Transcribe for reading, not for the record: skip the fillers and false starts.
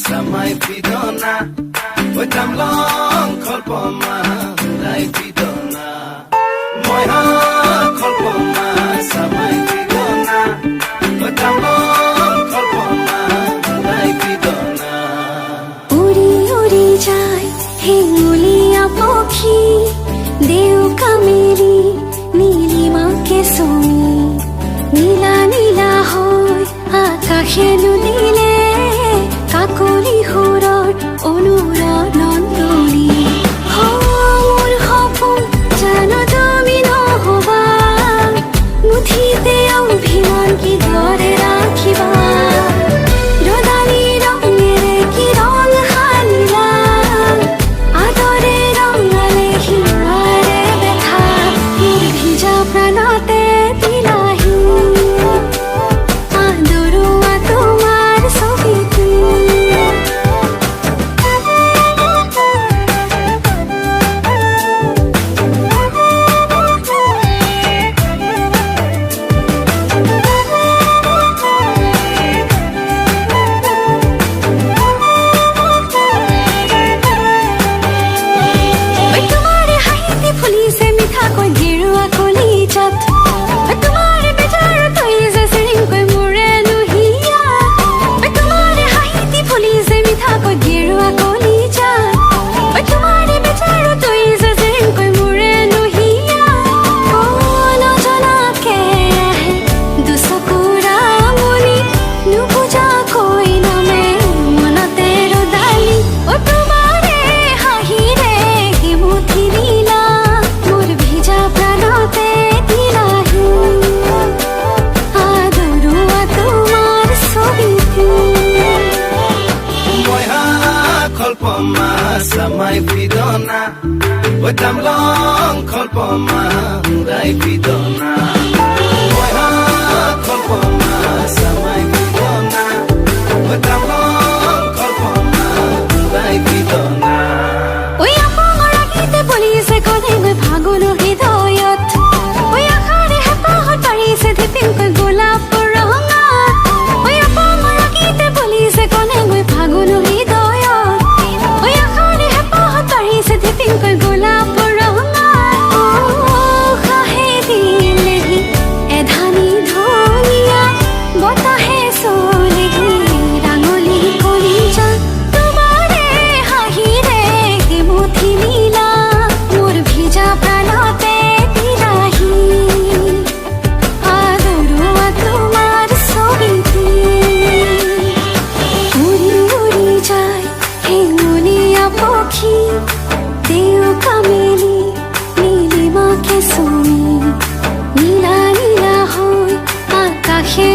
Samai pidona, oi tamlong kolpoma, lai pidona. Moiha kolpoma, samai pidona, oi tamlong kolpoma, lai pidona. Uri uri jai, hinguliya pokhi, deu kameri, nilima ke somi, nila nila hoy, akashe nudile. Kakoli সুৰৰ অনুৰণন তুলি মোৰ সপোন জানো তুমি নহবা মুঠিতে অভিমান কি ধৰে ৰাখিবা ৰদালি ৰঙেৰে কি ৰং সানিলা আদৰে ৰঙালে হিমাৰে দেখা মোৰ ভিজা প্ৰাণতে দিলাহি আদৰুৱা তোমাৰ ছবিটো Samai pidona, oi tamlong kolpoma, lai pidona. Moiha kolpoma, samai pidona, oi tamlong kolpoma, lai pidona. Oi apangora kite polise kone goi phagolo hidayat, oi akhare hepahot parise dipin koi golap ranga, oi apangora kite polise kone goi phagolo hidayat. से दिपिन कोई गुलाब रंगा ओ काहे दिले ही ए धानी धोनिया बता है सोले रंगोली कलिजा तुम्हारे हाही रे के मुठी नीला मोर भिजा प्राणते दिलाही आदरुआ तुम्हार ছবিটি उड़ी उड़ी যায় হেঙুলিয়া পক্ষী দেউ কামেলি নীলিমাকে চুমি নীলা নীলা হৈ আকাশে